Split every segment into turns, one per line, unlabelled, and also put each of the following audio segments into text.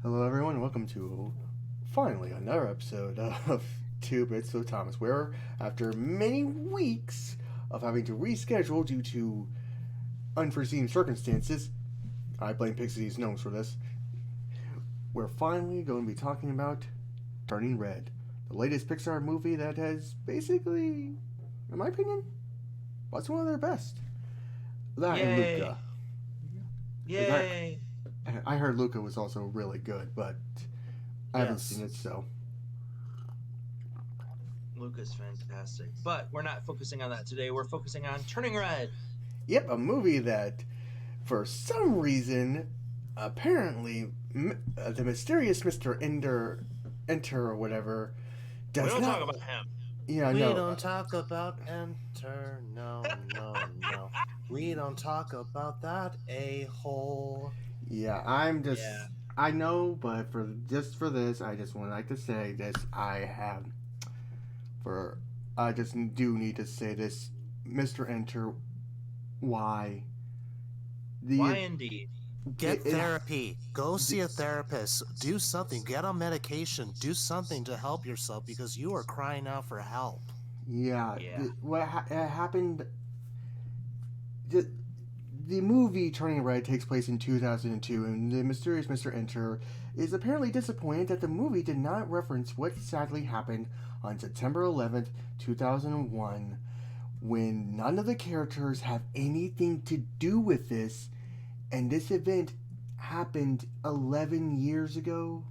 Hello, everyone. Welcome to finally another episode of Two Bits with Thomas, where after many weeks of having to reschedule due to unforeseen circumstances, I blame Pixie's Gnomes for this. We're finally going to be talking about Turning Red, the latest Pixar movie that has basically, in my opinion, was one of their best. That and
Yay!
Luca, because
Yay!
I heard Luca was also really good, but I haven't seen
Yes,
it, so
Luca's fantastic. But we're not focusing on that today. We're focusing on Turning Red.
yep, a movie that, for some reason, apparently, the mysterious Mr. Enter or whatever,
We
does
don't talk
not.
about him.
Yeah,
We
no.
don't talk about enter, no, no, no. We don't talk about that a-hole.
Yeah, I'm just.
Yeah.
I know, but for this, I just would like to say this. For I just do need to say this, Mr. Enter. Why
Why
the
indeed?
Get
it,
therapy. Go see a therapist. Do something. Get on medication. Do something to help yourself because you are crying out for help.
yeah,
Yeah.
it happened. The, the movie Turning Red takes place in 2002, and the mysterious Mr. Enter is apparently disappointed that the movie did not reference what sadly happened on September 11th, 2001, when none of the characters have anything to do with this, and this event happened 11 years ago?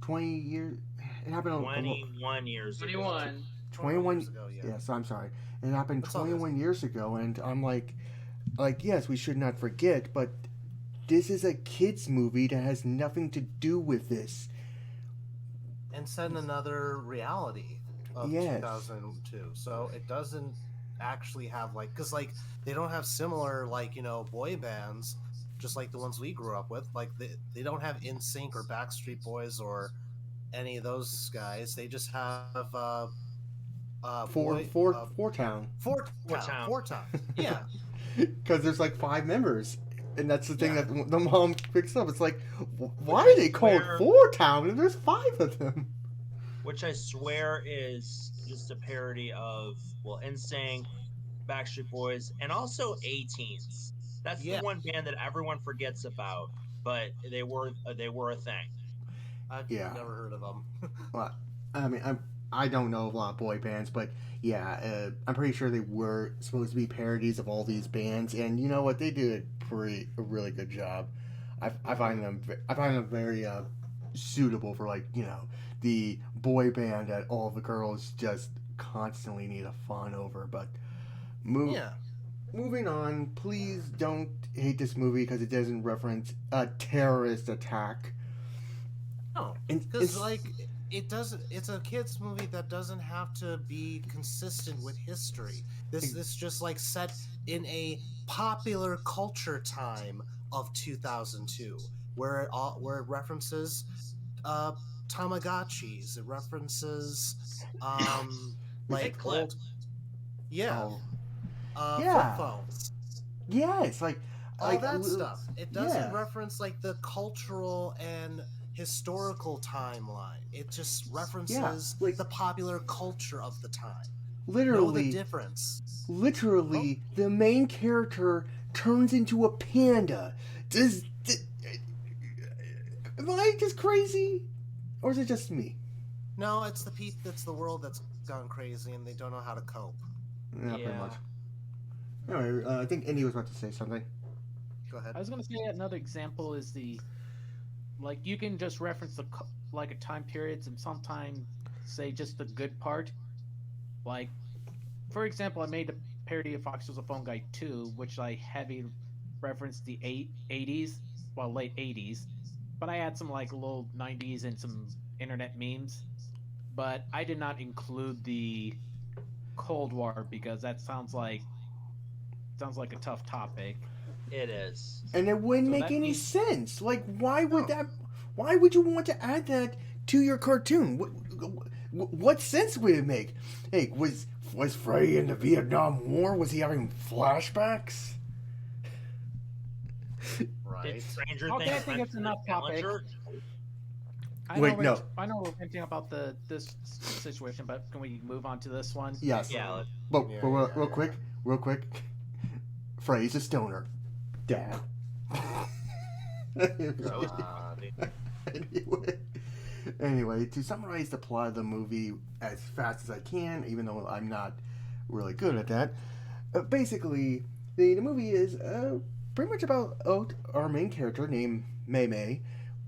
20 years? It happened
21 years ago.
21.
21
years ago, yeah.
Yes, I'm sorry. It happened
That's all good.
21 years ago, and I'm like, yes, we should not forget, but this is a kids movie that has nothing to do with this.
And set another reality of
Yes.
2002. So it doesn't actually have because they don't have similar boy bands, just like the ones we grew up with. Like they don't have NSYNC or Backstreet Boys or any of those guys. They just have
Four Town.
Four Town. Yeah.
Because there's like five members. And that's the thing
Yeah.
that the mom picks up. It's like, why are they called
Where-
Four Town? And there's five of them.
Which I swear is just a parody of, well, NSYNC, Backstreet Boys, and also A-Teens. That's
Yeah.
the one band that everyone forgets about, but they were a thing.
I've
Yeah.
never heard of them.
Well, I mean, I don't know a lot of boy bands, but yeah, I'm pretty sure they were supposed to be parodies of all these bands, and you know what? They did a really good job. I find them very suitable for the boy band that all the girls just constantly need a fawn over. But
Yeah.
moving on, please don't hate this movie because it doesn't reference a terrorist attack.
No, because it doesn't. It's a kids movie that doesn't have to be consistent with history. This just set in a popular culture time of 2002, where it references Tamagotchis. It references
Like clip.
old yeah
Yeah.
flip phones.
Yeah, it's like
All that stuff. It doesn't
yeah.
reference the cultural and historical timeline. It just references the popular culture of the time. Know the
Literally,
difference.
the main character turns into a panda. Am I just crazy, or is it just me?
No, it's the world that's gone crazy and they don't know how to cope.
Yeah, pretty
Yeah.
much. Anyway, I think Indy was about to say something.
Go ahead.
I was gonna say another example is you can just reference a time periods and sometimes say just the good part. Like, for example, I made a parody of Fox Was a Phone Guy 2, which I heavy referenced the 80s, well, late 80s, but I had some little 90s and some internet memes. But I did not include the Cold War because that sounds like a tough topic.
It is.
And it wouldn't
So
make
that
any
means-
sense. Like, why would that? Why would you want to add that to your cartoon? What sense would it make? Hey, was Freddy in the Vietnam War? Was he having flashbacks?
Did
Right.
Stranger
Okay,
Things
I think it's
mention
enough topic.
Challenger?
I know we're venting about this situation, but can we move on to this one?
Yes.
Yeah.
But real quick. Frey's a stoner. Dad. Anyway, to summarize the plot of the movie as fast as I can, even though I'm not really good at that, basically, the movie is pretty much about Yote, our main character named Mei,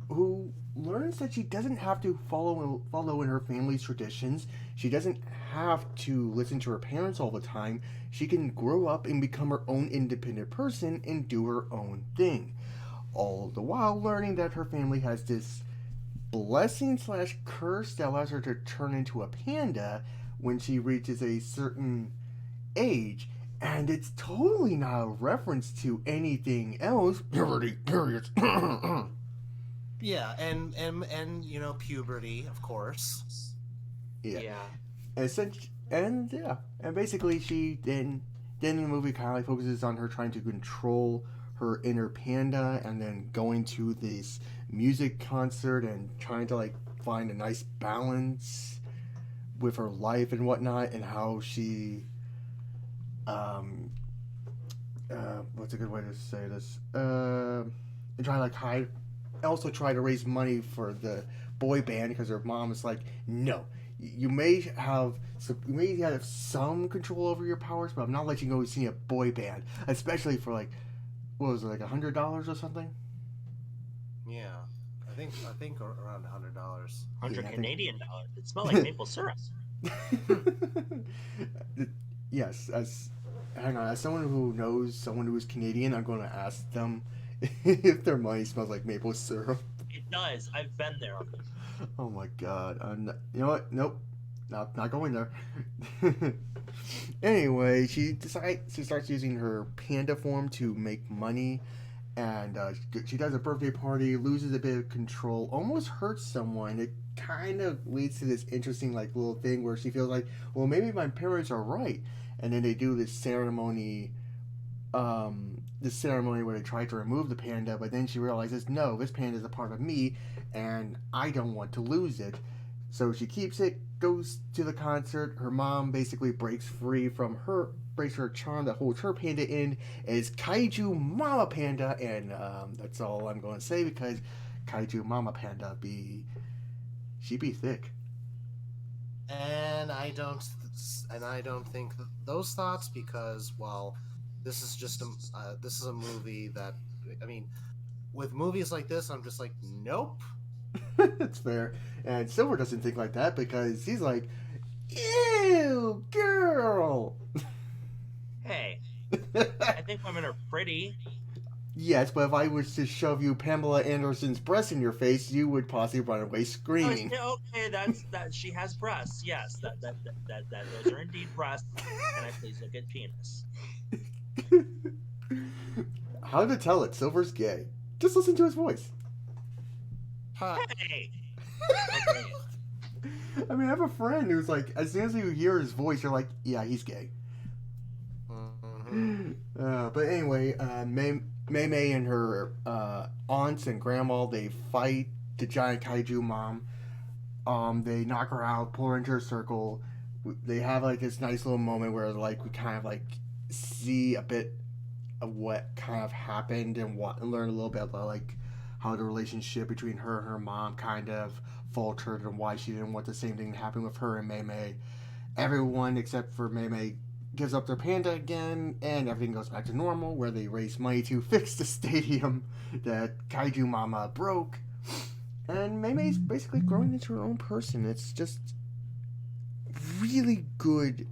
who learns that she doesn't have to follow in her family's traditions. She doesn't have to listen to her parents all the time. She can grow up and become her own independent person and do her own thing. All the while learning that her family has this blessing / curse that allows her to turn into a panda when she reaches a certain age. And it's totally not a reference to anything else. Periods.
Yeah, and puberty, of course.
Yeah. And basically she then the movie kind of focuses on her trying to control her inner panda, and then going to this music concert and trying to find a nice balance with her life and whatnot, and how she what's a good way to say this, and trying to hide, also try to raise money for the boy band, because her mom is like, no, you may have some control over your powers, but I'm not letting you go see a boy band, especially for what was it, $100 or something?
Yeah, I think around $100.
100 Canadian dollars. It smelled like maple syrup.
Yes, as someone who knows someone who is Canadian, I'm going to ask them if their money smells like maple syrup.
It does. I've been there.
Oh my god. You know what? Nope. Not going there. Anyway, she starts using her panda form to make money, and she does a birthday party, loses a bit of control, almost hurts someone. It kind of leads to this interesting little thing where she feels like, well, maybe my parents are right, and then they do this ceremony where they try to remove the panda, but then she realizes, no, this panda is a part of me, and I don't want to lose it. So she keeps it, goes to the concert. Her mom basically breaks her charm that holds her panda in, as Kaiju Mama Panda, and that's all I'm going to say, because Kaiju Mama Panda she be thick.
And I don't think those thoughts, because, well, this is a movie that, I mean, with movies like this, I'm just like, nope.
That's fair. And Silver doesn't think like that, because he's like, ew, girl.
Hey, I think women are pretty.
Yes, but if I was to shove you Pamela Anderson's breast in your face, you would possibly run away screaming.
Oh, okay, that she has breasts. Yes, that those are indeed breasts. Can I please look at penis?
How to tell it? Silver's gay. Just listen to his voice.
Hey. Okay.
I mean, I have a friend who's like, as soon as you hear his voice, you're like, yeah, he's gay. But anyway, Mei and her aunts and grandma, they fight the giant kaiju mom. They knock her out, pull her into a circle. They have this nice little moment where we kind of see a bit of what kind of happened, and learn a little bit about how the relationship between her and her mom kind of faltered, and why she didn't want the same thing to happen with her and Mei. Everyone except for Mei gives up their panda again, and everything goes back to normal, where they raise money to fix the stadium that Kaiju Mama broke. And Mei's basically growing into her own person. It's just really good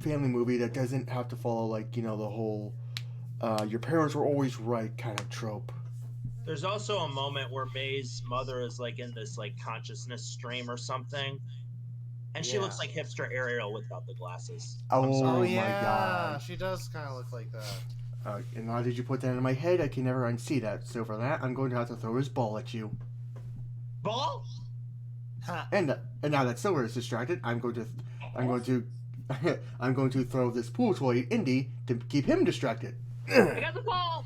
family movie that doesn't have to follow the whole your parents were always right kind of trope.
There's also a moment where May's mother is in this consciousness stream or something, and she looks like hipster Ariel without the glasses.
Oh
yeah,
my god,
she does kind of look like that.
And now that you put that in my head, I can never unsee that. So for that, I'm going to have to throw his ball at you.
Ball?
And now that Silver is distracted, I'm going to throw this pool toy at Indy to keep him distracted.
I got the ball.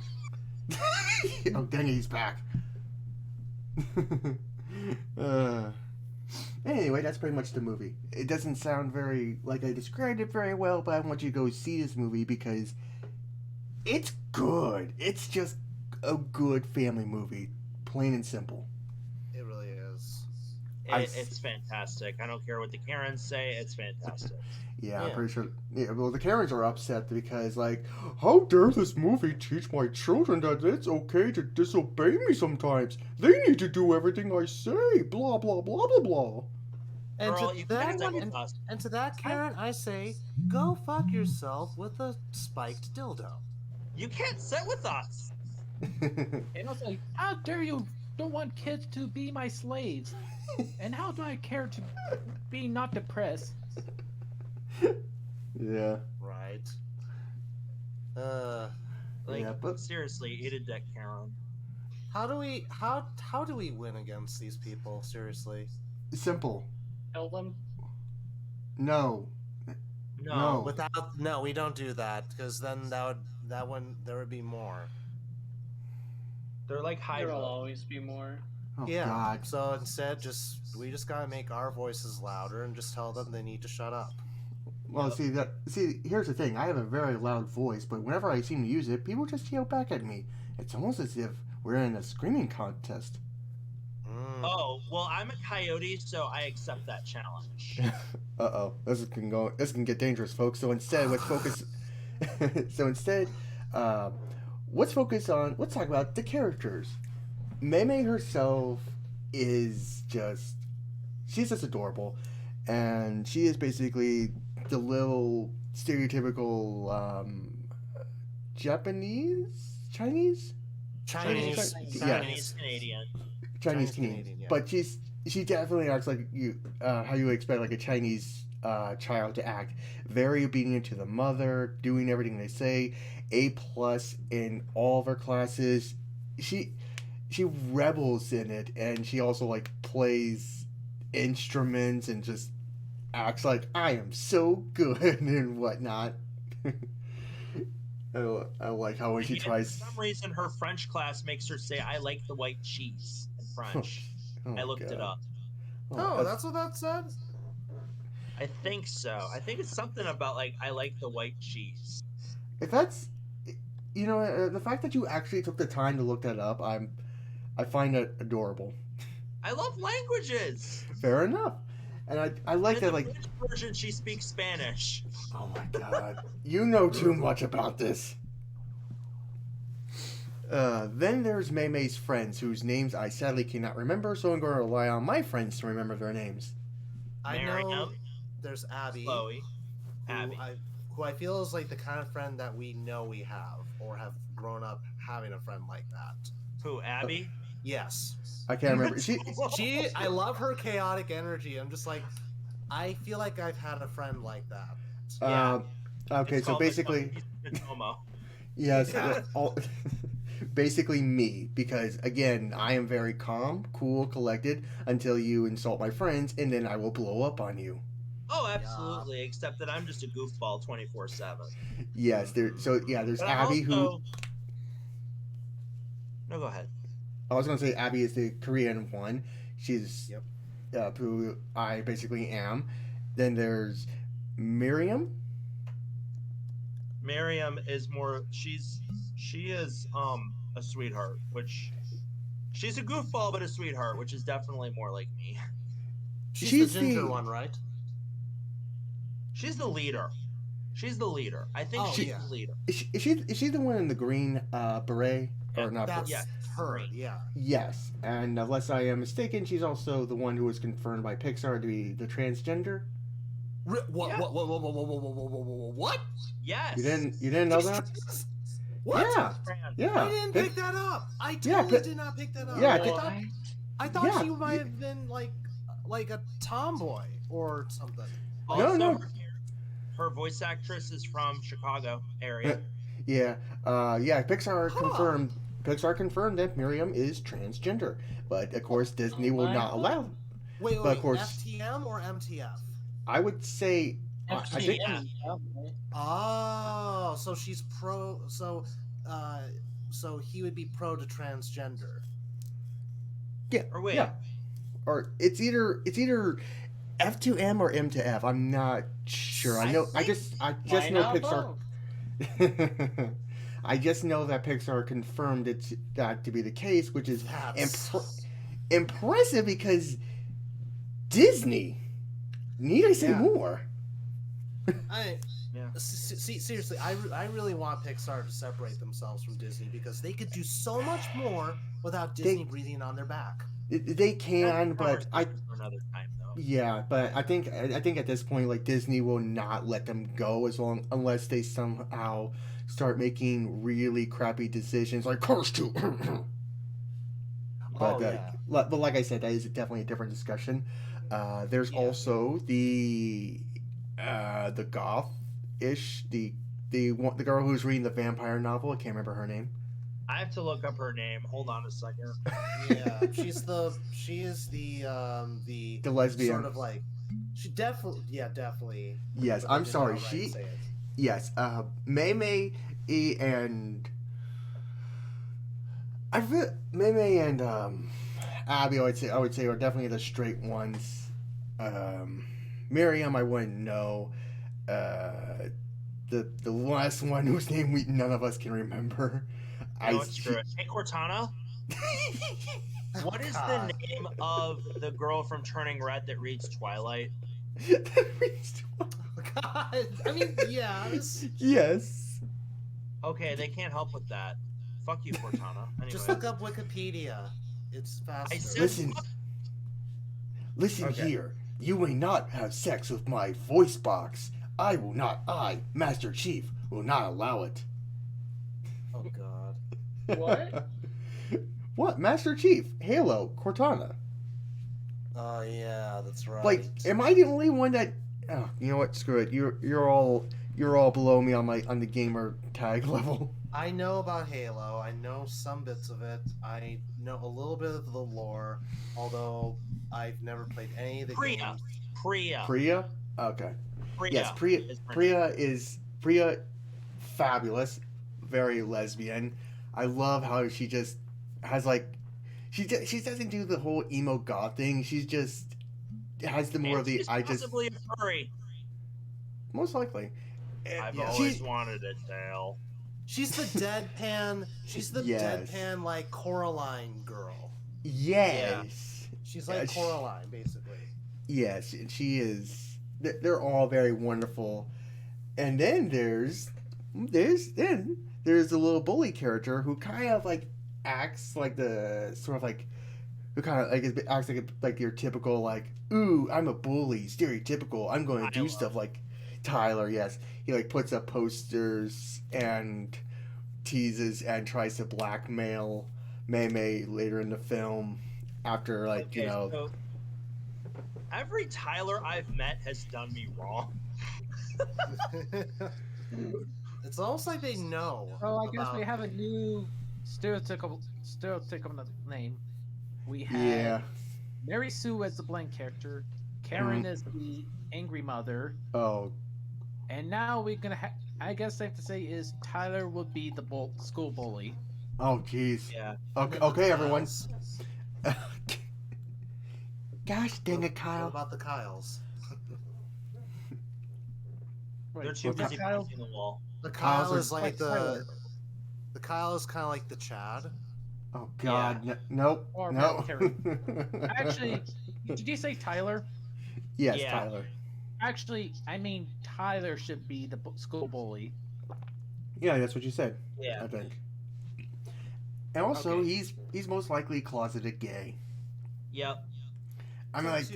Oh dang it, he's back. uh, anyway, that's pretty much the movie. It doesn't sound very like I described it very well, but I want you to go see this movie because it's good. It's just a good family movie, plain and simple.
It really is.
It's fantastic. I don't care what the Karens say. It's fantastic.
Yeah, I'm pretty sure. Yeah, well, the Karens are upset because, like, how dare this movie teach my children that it's okay to disobey me sometimes? They need to do everything I say. Blah blah blah blah blah.
And
Girl,
to
you
that
can't sit
one,
with us.
and to that Karen, I say, go fuck yourself with a spiked dildo.
You can't sit with us.
And also, like, how dare you don't want kids to be my slaves? And how do I care to be not depressed?
Yeah.
Right.
Like,
Yeah, but
seriously, eat a dick, Karen.
How do we win against these people? Seriously.
simple.
Tell them.
No.
No.
No, we don't do that because then there would be more.
They're like
There will
Hydra.
always be more.
Oh
Yeah.
God.
So instead, we just gotta make our voices louder and just tell them they need to shut up.
Well,
Yep.
see, here's the thing. I have a very loud voice, but whenever I seem to use it, people just yell back at me. It's almost as if we're in a screaming contest.
Oh, well, I'm a coyote, so I accept that challenge.
This can get dangerous, folks. So instead, let's focus. Let's talk about the characters. Meme herself she's just adorable, and she is basically the little stereotypical Chinese
Chinese
Canadian.
Canadian,
yeah.
but she definitely acts like how you would expect like a Chinese child to act. Very obedient to the mother, doing everything they say. A+ in all of her classes. She rebels in it, and she also like plays instruments and just acts like I am so good and whatnot. I like how when she
And
tries.
For some reason, her French class makes her say, "I like the white cheese" in French.
Oh,
I looked it up.
Oh, that's what that said?
I think so. I think it's something about like I like the white cheese.
If that's, the fact that you actually took the time to look that up, I find it adorable.
I love languages.
Fair enough, and I like
In
that
the
like.
French version, she speaks Spanish.
Oh my god, you know too much about this. Then there's May's friends, whose names I sadly cannot remember, so I'm going to rely on my friends to remember their names.
I know
Miriam,
there's Abby,
Chloe, Abby.
who I feel is like the kind of friend that we know we have, or have grown up having a friend like that.
Who? Abby?
Yes.
I can't remember.
I love her chaotic energy. I'm just like, I feel like I've had a friend like that.
Yeah.
Okay,
It's
so
called
basically,
the Tomo.
yes,
Yeah.
basically me, because again, I am very calm, cool, collected until you insult my friends, and then I will blow up on you.
Oh, absolutely. Except that I'm just a goofball 24/7.
Yes, there's
But I'm
Abby who.
also... No, go ahead.
I was going to say Abby is the Korean one. She's
Yep.
who I basically am. Then there's Miriam.
Miriam is more. She is a sweetheart, which she's a goofball but a sweetheart, which is definitely more like me.
She's the ginger one, right?
She's the leader. I think
Oh,
she's
yeah.
the leader.
Is she the one in the green beret or not?
That's
Yeah.
her. Yeah.
Yes, and unless I am mistaken, she's also the one who was confirmed by Pixar to be the transgender.
What?
Yeah.
What?
Yes.
You didn't know that?
What?
Yeah,
Fran.
yeah.
I didn't pick that up. I
Yeah,
totally
Pi-
did not pick that up.
yeah,
I thought
yeah,
she might have been like a tomboy or something.
Also,
No.
Her voice actress is from Chicago area.
Yeah, Pixar confirmed that Miriam is transgender, but of course Disney will not allow.
Wait,
But of course-
FTM or MTF?
I would say, I think,
Yeah.
Oh, so she's pro. So he would be pro to transgender.
yeah,
Or wait.
yeah. or it's either F to M or M to F. I'm not sure. I just know Pixar. I just know that Pixar confirmed that to be the case, which is impressive because Disney. Need I say more?
Seriously, I really want Pixar to separate themselves from Disney because they could do so much more without Disney breathing on their back.
They can, but
another time though.
Yeah, but I think at this point, like Disney will not let them go unless they somehow start making really crappy decisions, like Cars 2. But like I said, that is definitely a different discussion. There's also the goth-ish, the girl who's reading the vampire novel. I can't remember her name.
I have to look up her name. Hold on a second.
Yeah, she is the
lesbian.
Sort of like she definitely.
Yes, I'm sorry. Mei Mei and Mei Mei and Abby. I would say are definitely the straight ones. Miriam, I wouldn't know. The last one whose name none of us can remember.
Hey, Cortana. What is the name of the girl from Turning Red that reads Twilight?
God, I mean, yes.
Yes.
Okay, they can't help with that. Fuck you, Cortana. Anyway.
Just look up Wikipedia. It's faster.
Listen here. You may not have sex with my voice box. I, Master Chief, will not allow it.
Oh, God.
What?
What? Master Chief, Halo, Cortana.
Oh, yeah, that's right.
Like, am I the only one that... Oh, you know what? Screw it. You're all below me on the gamer tag level.
I know about Halo. I know some bits of it. I know a little bit of the lore, although I've never played any of the games.
Priya? Okay. Yes, Priya is fabulous, very lesbian. I love how she just has she doesn't do the whole emo goth thing. She just has the more of the
possibly a furry.
Most likely.
I've always wanted a tail.
She's the deadpan. She's the deadpan like Coraline girl.
Yes.
Yeah. She's like Coraline, basically.
Yes, she is. They're all very wonderful. And then there's the little bully character who kind of like acts like the sort of like who kind of like acts like your typical like, ooh, I'm a bully, stereotypical. I'm going to do stuff like Tyler. Yes, he like puts up posters and teases and tries to blackmail Mei Mei later in the film after
So every Tyler I've met has done me wrong.
It's almost like they know.
Oh, I guess we have a new stereotypical name. We have Mary Sue as the blank character, Karen as the angry mother.
Oh.
And now we're gonna I guess safe to say is Tyler will be the school bully.
Oh, jeez.
Yeah.
Okay, everyone. Gosh dang it, Kyle.
What about the Kyles?
They're too busy punching the wall.
The Kyle is like the Kyle is kind of like the Chad.
Oh God,
yeah.
Nope. No.
Actually, did you say Tyler?
Yes, yeah. Tyler.
Actually, I mean Tyler should be the school bully.
Yeah, that's what you said.
Yeah,
I think. And also, he's most likely closeted gay.
Yep.
I mean, like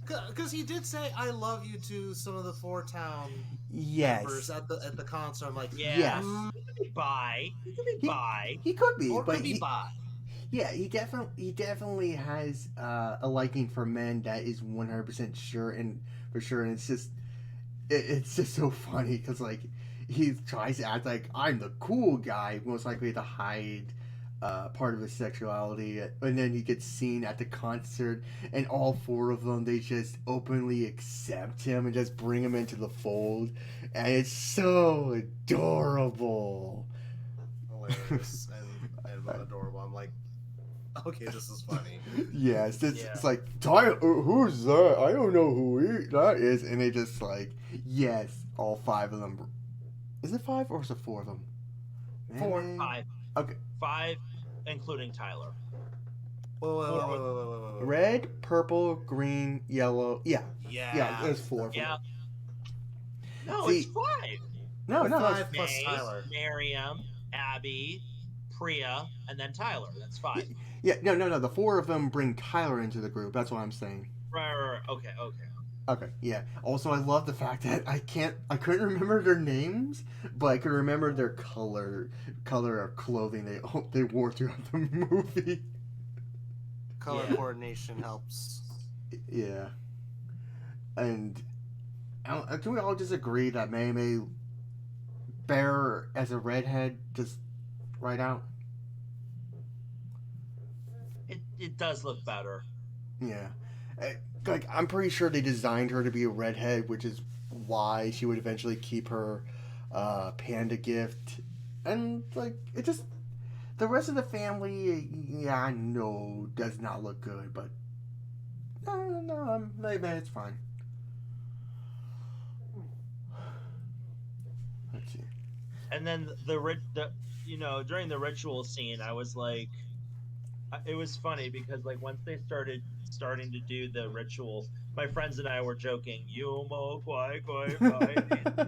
because he did say "I love you" to some of the Four Town
members
at the concert. I'm like,
yes.
He could be bi. He could be bi.
He could be,
or could be bi.
Yeah, he definitely has a liking for men that is 100% sure and for sure, and it's just so funny because like he tries to act like I'm the cool guy, most likely to hide part of his sexuality, and then he gets seen at the concert, and all four of them, they just openly accept him and just bring him into the fold, and it's so adorable.
Hilarious and adorable. I'm like, Okay, this is funny.
Yes, it's like, Tyler, who's that? I don't know who that is. And they just like, yes, all 5 of them. Is it 5 or is it 4 of them?
4,
Man.
5.
Okay.
5, including Tyler.
Whoa.
Red, purple, green, yellow. Yeah, there's 4 of them.
Yeah. No,
See,
it's 5.
No,
5 plus
May,
Tyler.
Miriam, Abby, Priya, and then Tyler. That's 5.
Yeah, no. The 4 of them bring Tyler into the group. That's what I'm saying.
Right.
Okay, yeah. Also, I love the fact that I couldn't remember their names, but I could remember their color of clothing they wore throughout the movie.
Color coordination helps.
Yeah. And can we all just agree that May bear as a redhead just right out?
It does look better.
Yeah. Like, I'm pretty sure they designed her to be a redhead, which is why she would eventually keep her panda gift. And, like, it just... The rest of the family, yeah, I know, does not look good, but... No, maybe it's fine. Let's see.
And then during the ritual scene, I was like... It was funny because, like, once they starting to do the ritual, my friends and I were joking, Yumo Kwai Kwai Kwai.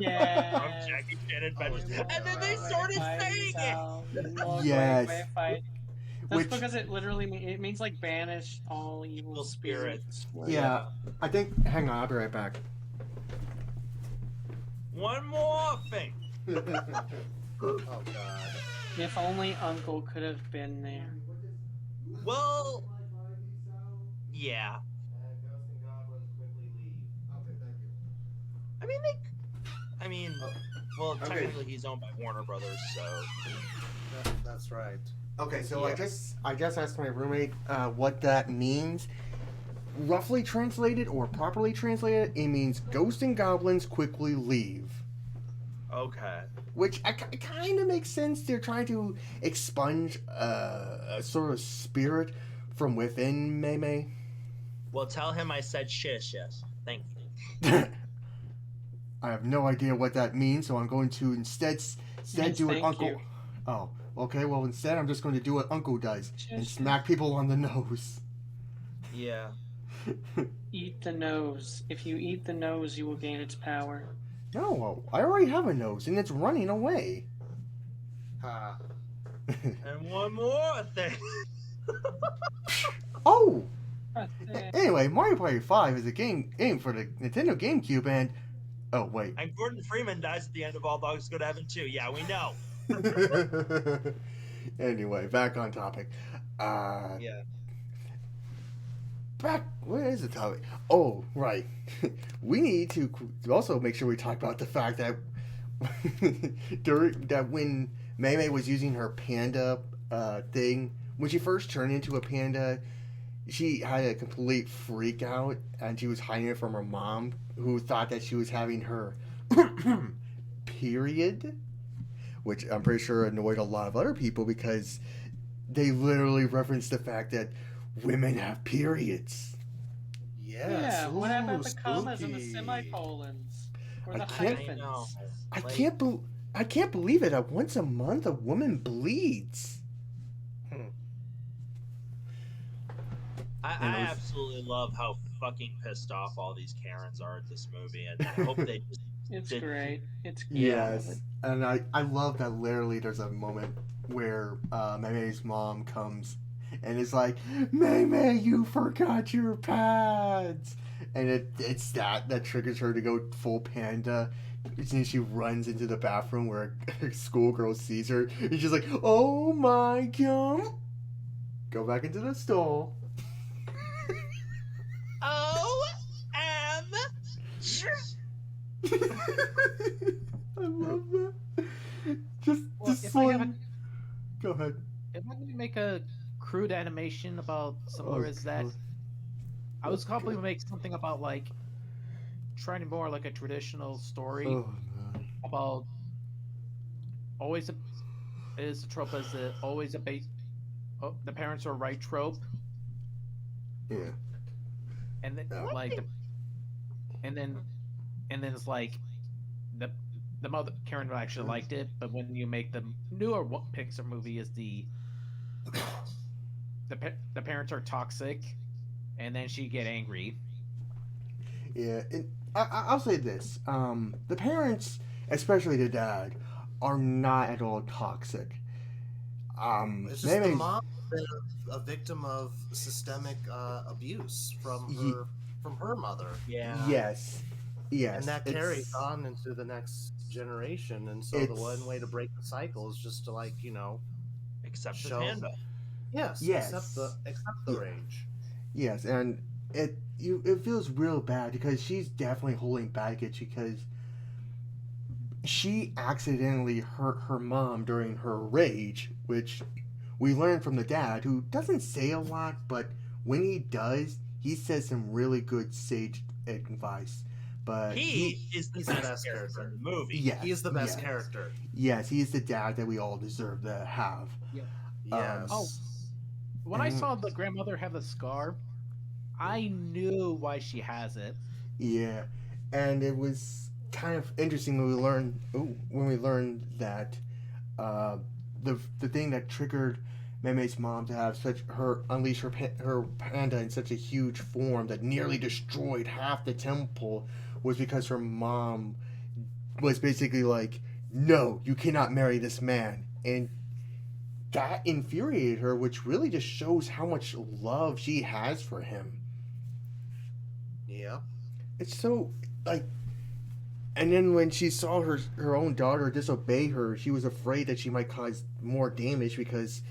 Yeah.
From Jackie Chan Adventures. And then they started saying it.
Yes.
That's because it literally means like banish all evil spirits.
Yeah, I think. Hang on, I'll be right back.
One more thing.
Oh God.
If only Uncle could have been there.
Well, yeah. Well, technically he's owned by Warner Brothers, so.
That's right.
Okay, so I just asked my roommate what that means. Roughly translated or properly translated, it means ghosts and goblins quickly leave.
Okay.
Which kind of makes sense. They're trying to expunge a sort of spirit from within Mei.
Well, tell him I said shish, yes. Thank you.
I have no idea what that means, so I'm going to instead do what Uncle...
You.
Oh, okay, well instead I'm just going to do what Uncle does and smack people on the nose.
Yeah.
Eat the nose. If you eat the nose, you will gain its power.
No, I already have a nose, and it's running away.
And one more thing.
Oh! Anyway, Mario Party 5 is a game for the Nintendo GameCube, and... Oh, wait.
And Gordon Freeman dies at the end of All Dogs Go to Heaven too. Yeah, we know.
Anyway, back on topic.
Yeah.
Where is the topic? Oh, right. We need to also make sure we talk about the fact that when Mei was using her panda thing, when she first turned into a panda, she had a complete freak out, and she was hiding it from her mom, who thought that she was having her period, which I'm pretty sure annoyed a lot of other people because they literally referenced the fact that women have periods.
Yes.
Yeah, what about the
Ooh,
commas and the
spooky.
semicolons? Or the
I
know.
hyphens?
I can't believe it that once a month a woman bleeds.
I absolutely love how fucking pissed off all these Karens are at this movie, and I hope they just...
It's great. It's great.
Yes, and I love that literally there's a moment where Mei's mom comes and it's like, Mei, you forgot your pads, and it's that triggers her to go full panda. And she runs into the bathroom where a schoolgirl sees her, and she's like, oh my god, go back into the stall.
I
love that. Just
if
Go ahead.
If I could make a crude animation about similar as that, I was probably make something about like trying more like a traditional story about always a trope as always a the parents are right trope,
Yeah.
and then
Yeah.
like and then it's like the mother Karen actually liked it, but when you make the newer Pixar movie is the parents are toxic, and then she get angry.
Yeah, and I'll say this: the parents, especially the dad, are not at all toxic.
It's just the mom been a victim of systemic abuse from her mother.
Yeah.
Yes. Yes.
And that carries on into the next generation. And so the one way to break the cycle is just to
accept the panda.
Yes. Accept the rage.
Yes, and it feels real bad because she's definitely holding baggage because she accidentally hurt her mom during her rage, which we learned from the dad, who doesn't say a lot, but when he does, he says some really good sage advice. But
he is the best character in the movie.
Yes,
he is the best character.
Yes, he is the dad that we all deserve to have.
Yep.
Yes.
When I saw the grandmother have the scar, I knew why she has it.
Yeah, and it was kind of interesting when we learned that the thing that triggered Meme's mom to have unleash her panda in such a huge form that nearly destroyed half the temple was because her mom was basically like, "No, you cannot marry this man," and that infuriated her, which really just shows how much love she has for him.
Yeah.
It's so and then when she saw her own daughter disobey her, she was afraid that she might cause more damage because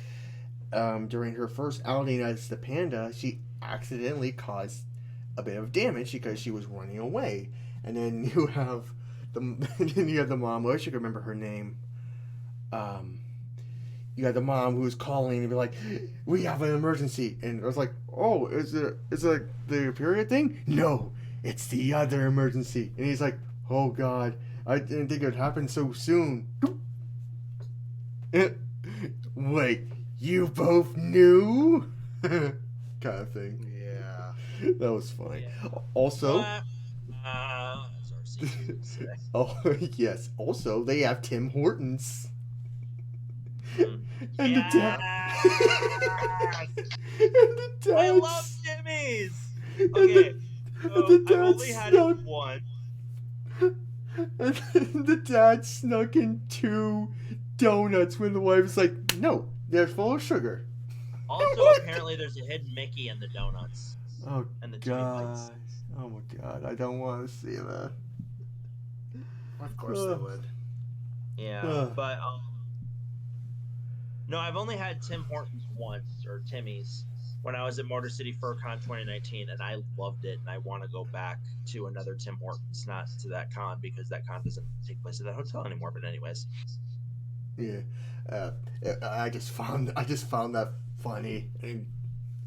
during her first outing as the panda, she accidentally caused a bit of damage because she was running away. And then you have the mom. I wish I could remember her name. You had the mom who was calling and be like, "We have an emergency," and I was like, "Oh, is it the period thing?" "No, it's the other emergency." And he's like, "Oh God, I didn't think it would happen so soon." Wait, you both knew? Kind of thing.
Yeah.
That was funny.
Yeah.
Also,
oh
yes. Also, they have Tim Hortons. And
yes!
the dad. And the dad.
I love Jimmy's. Okay, so I've only had it once.
And the dad snuck in 2 donuts when the wife was like, "No, they're full of sugar."
Also, apparently, there's a hidden Mickey in the donuts.
Oh,
and the
God. Oh, my God. I don't want to see that.
Of course they would.
Yeah, but no, I've only had Tim Hortons once, or Timmy's, when I was at Motor City FurCon 2019, and I loved it, and I want to go back to another Tim Hortons, not to that con, because that con doesn't take place at that hotel anymore, but anyways.
Yeah. I just found that funny, and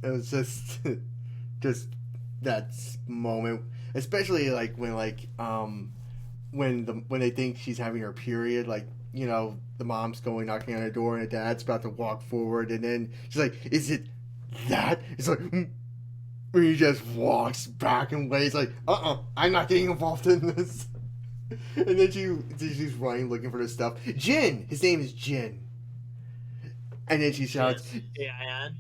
it was just that moment, especially when they think she's having her period, the mom's going knocking on the door and the dad's about to walk forward, and then she's like, "Is it that?" It's like, and he just walks back and ways like, "I'm not getting involved in this." And then she's running looking for the stuff. Jin, his name is Jin. And then she shouts,
J-I-N?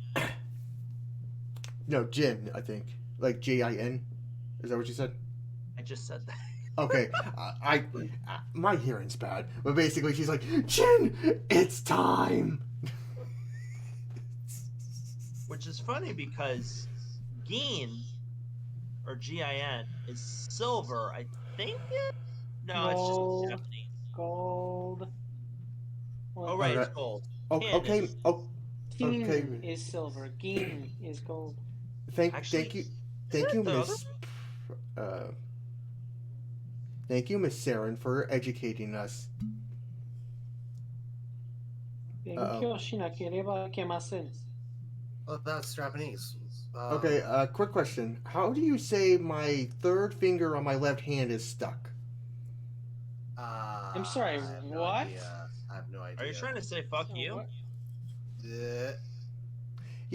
No, Jin, I think. Like J-I-N? Is that what you said?
I just said that.
Okay, my hearing's bad. But basically she's like, "Jin, it's time!"
Which is funny because Gin, or G-I-N, is silver, I think? No, it's just Japanese.
Gold.
Oh, right, it's gold.
Okay.
Kin is silver. Gin is gold.
Thank you, Miss. Thank you, Miss Saryn, for educating us.
Oh,
that's Japanese.
Okay, quick question. How do you say my third finger on my left hand is stuck?
I'm sorry, what?
I have no idea.
Are you trying to say fuck you?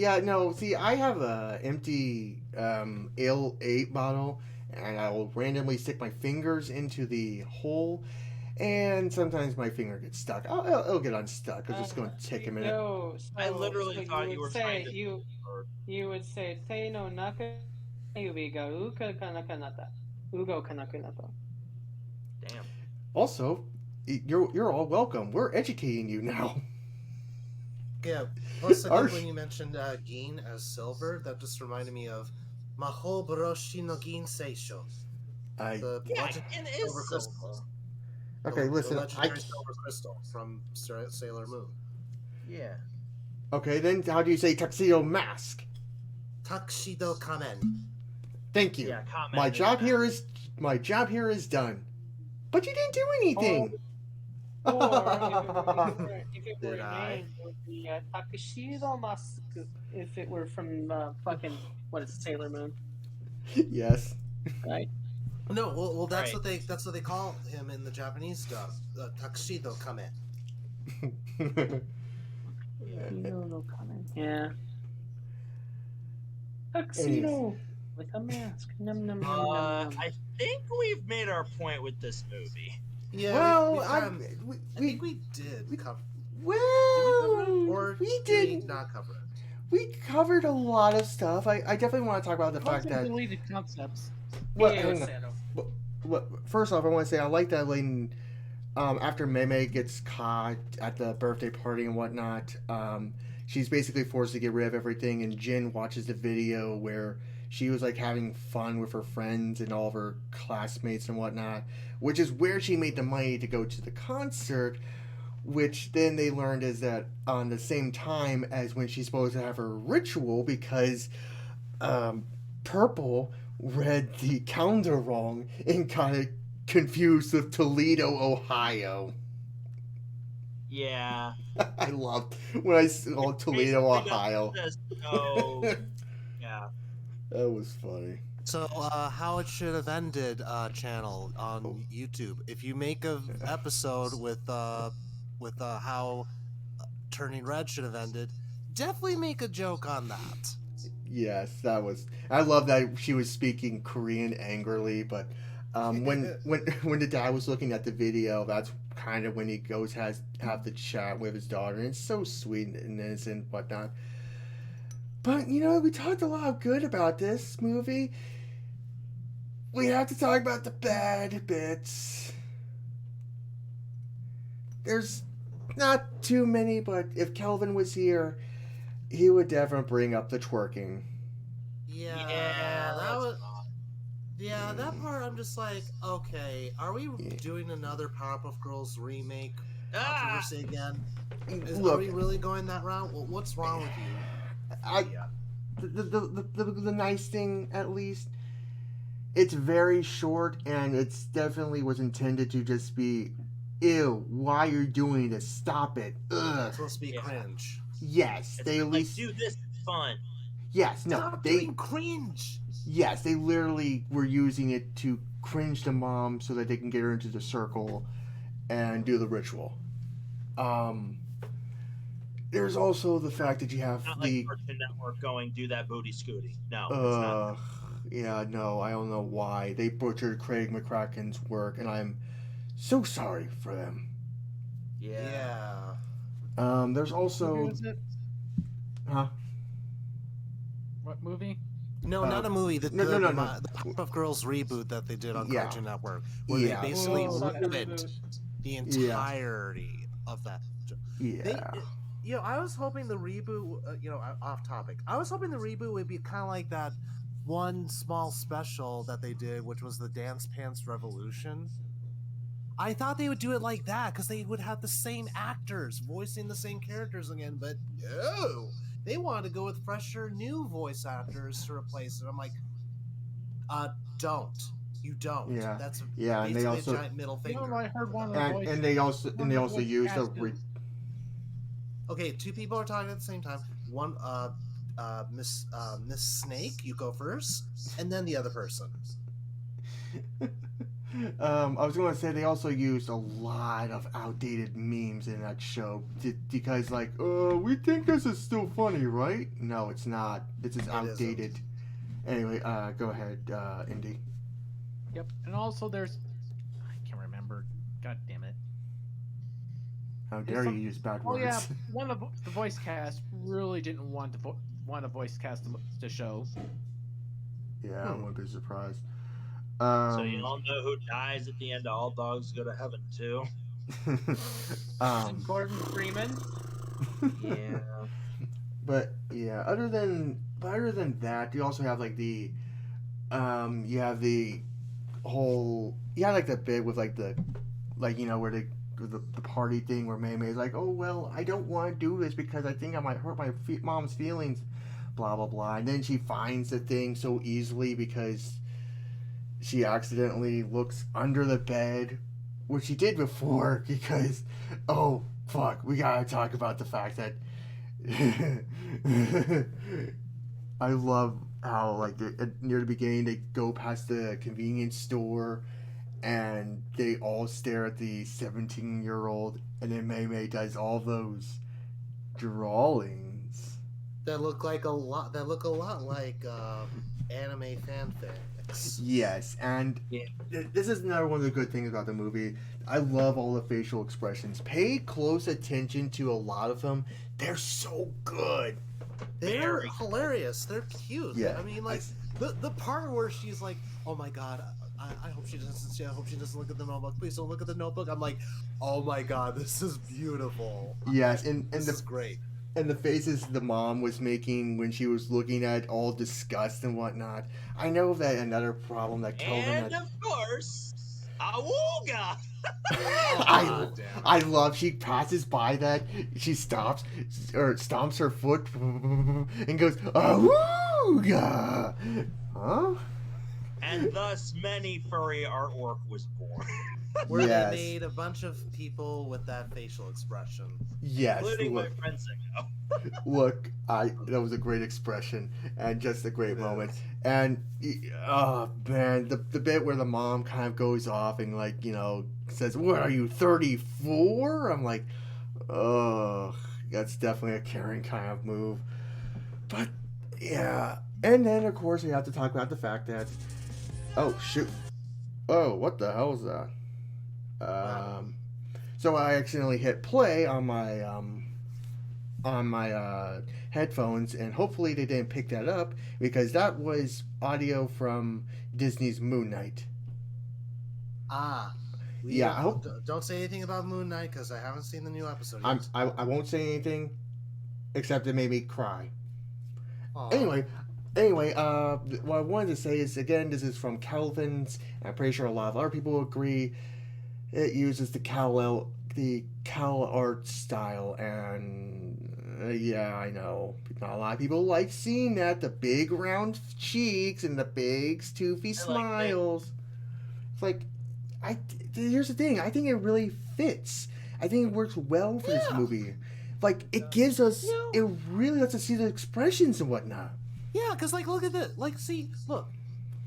Yeah, no, see, I have a empty Ale 8 bottle, and I will randomly stick my fingers into the hole, and sometimes my finger gets stuck. It'll get unstuck. It's just going to take a minute.
No,
I
so
literally
you
thought you
would
were trying
say
to.
you would say Te no naka yubi ga uka kanakanata. Ugo kanakanata.
Damn.
Also, you're all welcome. We're educating you now.
Yeah. Plus, I
Our-
think when you mentioned Gin as silver, that just reminded me of Maho Boroshi no Gin Seisho. The
Yeah,
legend
it
silver
is
crystal.
silver.
Okay,
the
listen,
legendary silver crystal from Sailor Moon.
Yeah.
Okay, then how do you say tuxedo mask?
Tuxedo Kamen.
Thank you.
Yeah, comment
My
in
job
the
here is done. But you didn't do anything.
Or if it were
Did I?
named, it would be Takashido Mask. If it were from fucking what is it, Sailor Moon,
Yes.
right?
No, well, that's
Right.
what they call him in the Japanese dub. Tuxedo Kamen.
Tuxedo no comment. Yeah.
Anyways.
Tuxedo with a mask. Num num num num num.
I think we've made our point with this movie.
Yeah,
Well,
I think we did cover.
Well,
Or
we
did we
did.
not cover it?
We covered a lot of stuff. I definitely want to talk about the fact that.
Deleted concepts.
Well,
Ew,
hang on.
Zero.
Well, first off, I want to say I like that Layden, after Meme gets caught at the birthday party and whatnot, she's basically forced to get rid of everything, and Jin watches the video where she was like having fun with her friends and all of her classmates and whatnot, which is where she made the money to go to the concert, which then they learned is that on the same time as when she's supposed to have her ritual, because Purple read the calendar wrong and got it confused with Toledo, Ohio.
Yeah.
I loved when I saw Toledo, Ohio.
So, yeah.
That was funny.
So, how it should have ended channel on YouTube. If you make an episode with how Turning Red should have ended, definitely make a joke on that.
Yes, that was. I love that she was speaking Korean angrily, but when the dad was looking at the video, that's kind of when he goes have the chat with his daughter, and it's so sweet and innocent and whatnot. But we talked a lot of good about this movie. We have to talk about the bad bits. There's not too many, but if Kelvin was here, he would definitely bring up the twerking.
That part I'm just like, okay, are we doing another Powerpuff Girls remake controversy again? Are we really going that route? Well, what's wrong with you?
The nice thing, at least, it's very short, and it's definitely was intended to just be, ew, why are you doing this? Stop it. Ugh.
It's supposed to be cringe.
Yes,
It's
they at least
do this. It's fun.
Yes, no,
Stop
they
doing cringe.
Yes, they literally were using it to cringe the mom so that they can get her into the circle and do the ritual. There's also the fact that you have
Not
the
like Cartoon Network going do that booty scooty. No, it's not.
Yeah, no, I don't know why they butchered Craig McCracken's work, and I'm so sorry for them.
Yeah.
There's also.
What was it?
Huh?
What movie?
No, not a movie. The
no.
Powerpuff Girls reboot that they did on Cartoon Network, where they basically ruined the entirety of that.
Yeah.
I was hoping the reboot. Off topic. I was hoping the reboot would be kind of like that one small special that they did, which was the Dance Pants Revolution. I thought they would do it like that because they would have the same actors voicing the same characters again, but no. They wanted to go with fresher, new voice actors to replace it. I'm like, don't. You don't.
Yeah.
That's
and they also
a giant middle finger.
No, I heard one of the voices.
and they also used a.
Okay, two people are talking at the same time. One, Miss Snake, you go first, and then the other person.
I was going to say they also used a lot of outdated memes in that show because, like, we think this is still funny, right? No, it's not. This is outdated. Anyway, go ahead, Indy.
Yep, and also there's I can't remember. God damn it.
How dare you use bad
Oh
words?
yeah, one of the voice cast really didn't want to want to voice cast the show.
Yeah, I wouldn't be surprised.
So you all know who dies at the end of All Dogs Go to Heaven too.
Gordon Freeman.
Yeah.
But yeah, other than that, you also have like the you have the whole like the bit with like the where the party thing where Mei Mei's like, oh well, I don't want to do this because I think I might hurt my mom's feelings, blah blah blah, and then she finds the thing so easily because she accidentally looks under the bed, which she did before because oh fuck, we gotta talk about the fact that I love how like near the beginning they go past the convenience store and they all stare at the 17-year-old, and then Mei Mei does all those drawings
that look like a lot. That look a lot like anime fanfics.
Yes, and this is another one of the good things about the movie. I love all the facial expressions. Pay close attention to a lot of them. They're so good.
They're hilarious. They're cute.
Yeah,
I mean, like the part where she's like, "Oh my god, I hope she doesn't. I hope she doesn't look at the notebook. Please don't look at the notebook." I'm like, "Oh my god, this is beautiful."
Yes, and
this is great.
And the faces the mom was making when she was looking at all disgust and whatnot. I know that another problem that Kelvin
And
had.
of course, Awooga!
I love she passes by that, she stops or stomps her foot and goes, Awooga! Huh?
And thus many furry artwork was born.
Where
Yes.
they made a bunch of people with that facial expression.
Yes.
Including my
Look,
friend Sicko.
look, that was a great expression and just a great moment. And oh man, the bit where the mom kind of goes off and like, says, "What are you, 34?" I'm like, oh, that's definitely a Karen kind of move. But yeah, and then of course we have to talk about the fact that, oh shoot, oh what the hell is that? So I accidentally hit play on my headphones, and hopefully they didn't pick that up because that was audio from Disney's Moon Knight. Yeah, I hope.
Don't say anything about Moon Knight because I haven't seen the new episode yet.
I won't say anything, except it made me cry.
Aw.
Anyway, what I wanted to say is again, this is from Calvin's. And I'm pretty sure a lot of other people agree. It uses the Cal art style, and yeah, I know not a lot of people like seeing that, the big round cheeks and the big stoofy smiles. It's like, here's the thing. I think it really fits. I think it works well for this movie. Like, it gives us, it really lets us see the expressions and whatnot.
Yeah, because, like, look at this. Like, see, look.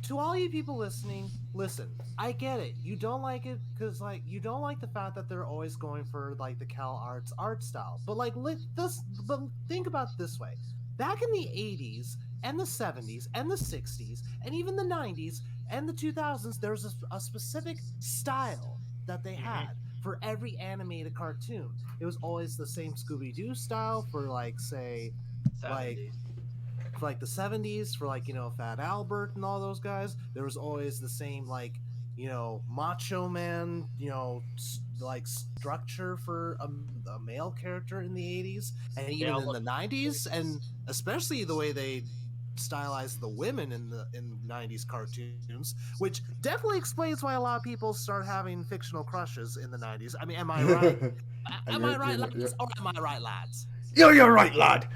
To all you people listening, listen. I get it. You don't like it because, like, you don't like the fact that they're always going for, like, the Cal Arts art style. But, like, but think about it this way. Back in the 80s and the 70s and the 60s and even the 90s and the 2000s, there was a specific style that they had for every animated cartoon. It was always the same Scooby-Doo style for, like, say,
70s.
like the 70s for like Fat Albert and all those guys. There was always the same like Macho Man like structure for a male character in the 80s and even in the 90s, and especially the way they stylized the women in 90s cartoons, which definitely explains why a lot of people start having fictional crushes in the 90s. I mean, am I right? Am I right, lads? Or am I right, lads?
You're right, lad.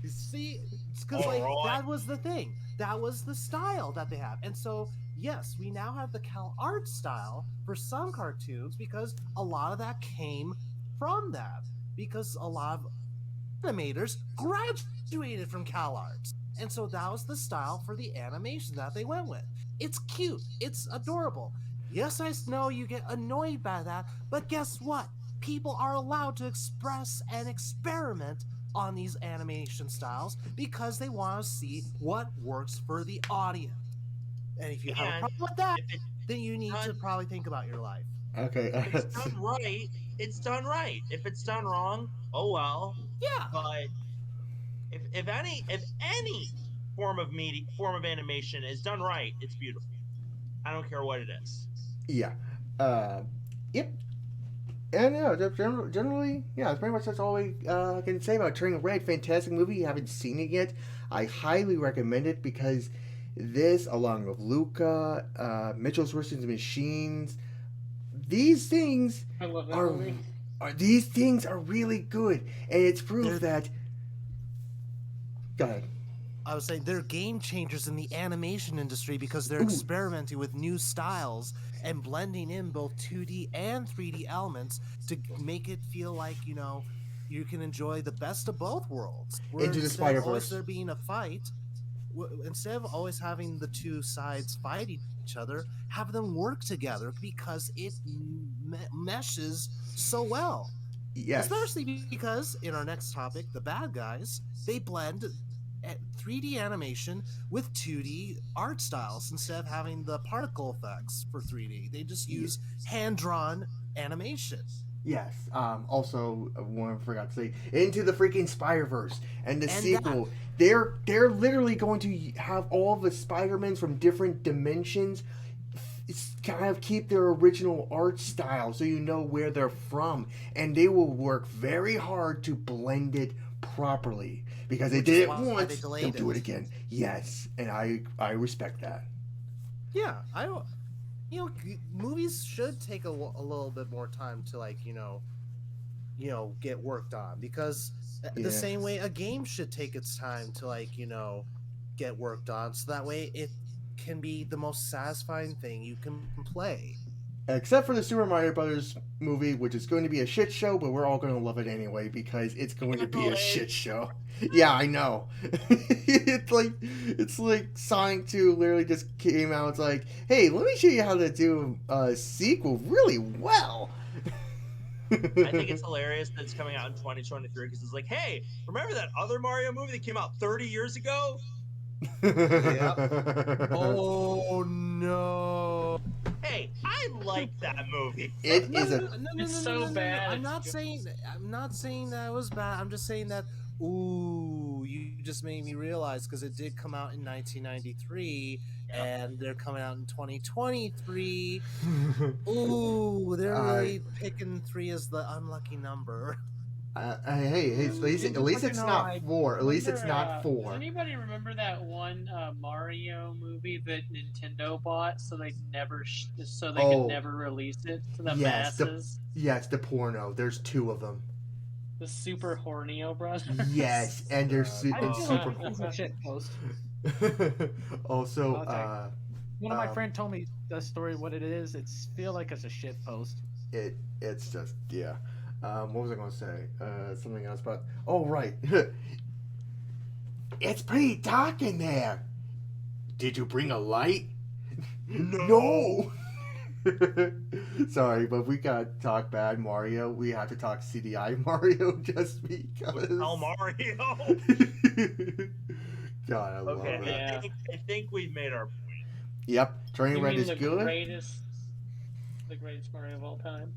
You see, because like that was the thing, that was the style that they have. And so yes, we now have the Cal Art style for some cartoons because a lot of that came from that, because a lot of animators graduated from Cal Arts, and so that was the style for the animation that they went with. It's cute, it's adorable. Yes, I know you get annoyed by that, but guess what? People are allowed to express and experiment on these animation styles because they want to see what works for the audience. And if you have a
And
problem with that,
if it's
then you need to
done,
probably think about your life.
Okay.
if it's done right, it's done right. If it's done wrong, oh well.
Yeah.
But if any form of animation is done right, it's beautiful. I don't care what it is.
Yeah. Uh, yep. And yeah, generally, yeah, pretty much that's all I can say about Turning Red. Fantastic movie. You haven't seen it yet. I highly recommend it because this, along with Luca, Mitchell's versus the Machines, these things
I love that
are,
movie.
these things are really good, and it's proof
They're-
that. Go ahead.
I was saying they're game changers in the animation industry because they're
Ooh.
experimenting with new styles and blending in both 2D and 3D elements to make it feel like, you can enjoy the best of both worlds. Where
Into the
instead of always
Spider-Verse.
there being a fight, instead of always having the two sides fight each other, have them work together because it meshes so well.
Yes.
Especially because in our next topic, the bad guys, they blend 3D animation with 2D art styles instead of having the particle effects for 3D. They just use hand-drawn animation.
Yes. Also, one I forgot to say, Into the freaking Spider-Verse and the sequel. They're literally going to have all the Spider-Mans from different dimensions kind of keep their original art style so you know where they're from, and they will work very hard to blend it properly because they did it once. They'll do it again. Yes, and I respect that.
Yeah, I don't. Movies should take a little bit more time to get worked on because the same way a game should take its time to get worked on, so that way it can be the most satisfying thing you can play.
Except for the Super Mario Brothers movie, which is going to be a shit show, but we're all going to love it anyway because it's going to be a shit show. Yeah, I know. it's like Sonic 2 literally just came out. It's like, hey, let me show you how to do a sequel really well.
I think it's hilarious that it's coming out in 2023 because it's like, hey, remember that other Mario movie that came out 30 years ago?
Yep. Oh no!
Hey, I like that movie.
It is a.
It's so bad.
I'm not saying that it was bad. I'm just saying that. Ooh, you just made me realize because it did come out in 1993, and they're coming out in 2023. Ooh, they're really picking 3 as the unlucky number.
Hey, at least it's not 4. At least it's not 4.
Does anybody remember that one Mario movie that Nintendo bought so they could never release it to the masses?
Yes, the porno. There's 2 of them.
The Super Hornio Brothers.
Yes, and they're super.
It's a shit post.
Also,
one of my friend told me the story. What it is, feel like it's a shit post.
It's just what was I going to say? Something else, but right. It's pretty dark in there. Did you bring a light? No. Sorry, but we got to talk bad Mario. We have to talk CDI Mario just because.
Oh, Mario.
God, I love it.
Yeah.
I think we've made our point.
Yep, Turning Red is
the
good.
The greatest Mario of all time.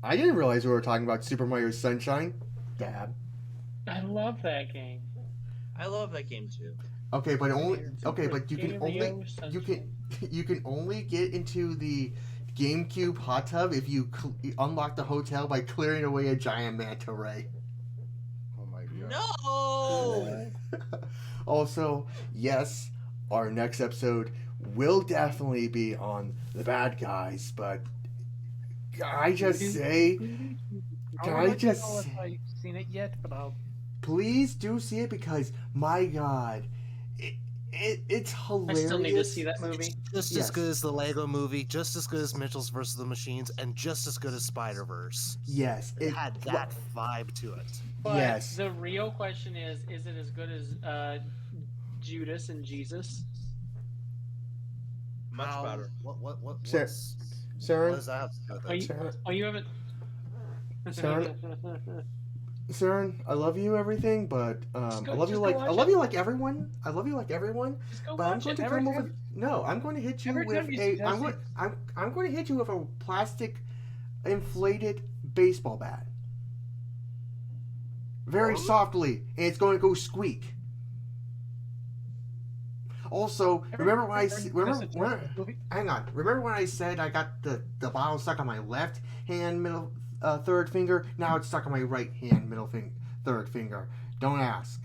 I didn't realize we were talking about Super Mario Sunshine. Dab.
I love that game.
I love that game too.
Okay, but you can only get into the GameCube hot tub if you unlock the hotel by clearing away a giant manta ray.
Oh my god.
No.
Also, yes, our next episode will definitely be on the bad guys, but can I just say,
If I've seen it yet, but I'll.
Please do see it because my god, it's hilarious.
I still need to see that movie.
It's just as good as the Lego movie, just as good as Mitchell's versus the Machines, and just as good as Spider-Verse.
Yes,
It had that vibe to it.
But
yes.
the real question is it as good as Judas and Jesus?
Much better.
Saryn?
What does that have to do with it?
You haven't.
Saryn, I love you, everything, but I love you like everyone. I love you like everyone. But I'm going to come over. No, I'm going to hit you with a. I'm going to hit you with a plastic, inflated baseball bat. Very softly, and it's going to go squeak. Also, remember when I said I got the bottle stuck on my left hand middle third finger? Now it's stuck on my right hand middle third finger. Don't ask.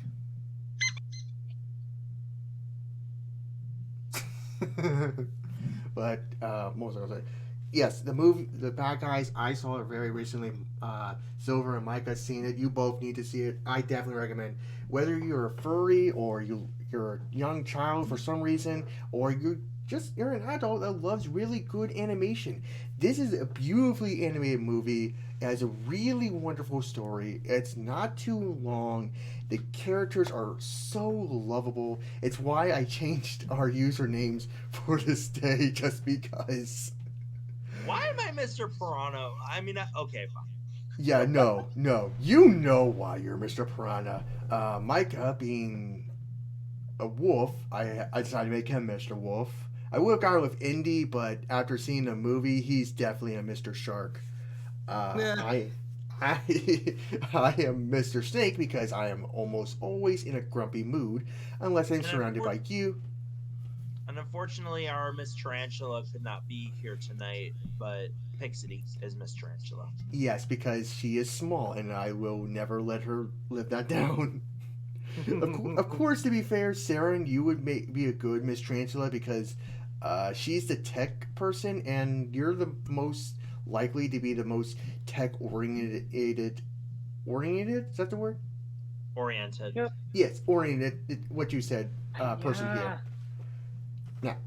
But what was I going to say? Yes, the movie, The Bad Guys, I saw it very recently. Silver and Micah seen it. You both need to see it. I definitely recommend. Whether you're a furry or you're a young child for some reason, or you're an adult that loves really good animation. This is a beautifully animated movie. It has a really wonderful story. It's not too long. The characters are so lovable. It's why I changed our usernames for this day, just because.
Why am I Mr. Piranha? I mean, okay, fine.
Yeah, no. You know why you're Mr. Piranha. Micah being a wolf, I decided to make him Mr. Wolf. I would have gone with Indy, but after seeing the movie, he's definitely a Mr. Shark. I am Mr. Snake because I am almost always in a grumpy mood, unless I'm surrounded by you.
And unfortunately, our Miss Tarantula could not be here tonight, but Pixity is Miss Tarantula.
Yes, because she is small, and I will never let her live that down. Of course, to be fair, Saryn, you would be a good Miss Tarantula because she's the tech person, and you're the most likely to be the most tech-oriented. Oriented? Is that the word?
Oriented.
Yep.
Yes, oriented. What you said, person here. Now,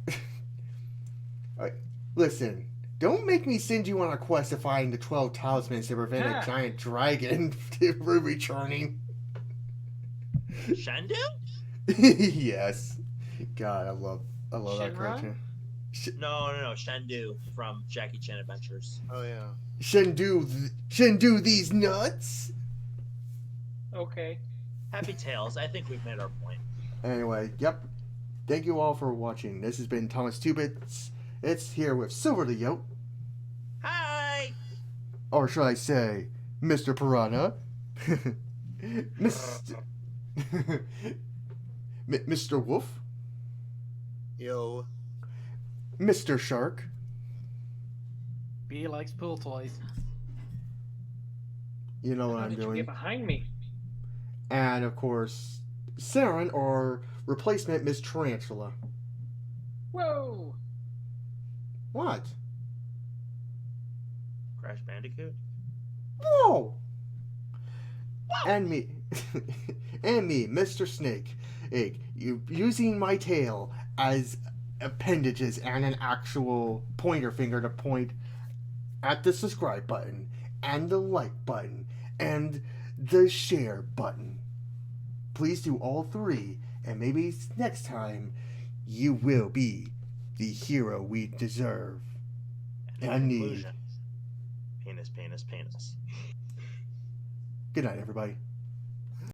alright, listen. Don't make me send you on a quest to find the 12 talismans to prevent a giant dragon from returning.
Shendu?
Yes. God, I love that character.
No, Shendu from Jackie Chan Adventures.
Oh yeah.
Shendu these nuts.
Okay.
Happy Tales. I think we've made our point.
Anyway, yep. Thank you all for watching. This has been Thomas 2-Bits. It's here with Silver the Yote.
Hi!
Or should I say, Mr. Piranha. Mr. Wolf.
Yo.
Mr. Shark.
B likes pool toys.
You know what
How
I'm
did you
doing.
get behind me?
And of course, Saryn, or replacement Miss Tarantula.
Whoa!
What?
Crash Bandicoot?
Whoa! And me, Mr. Snake, you using my tail as appendages and an actual pointer finger to point at the subscribe button and the like button and the share button. Please do all three, and maybe next time you will be the hero we deserve. And need.
Penis.
Good night, everybody.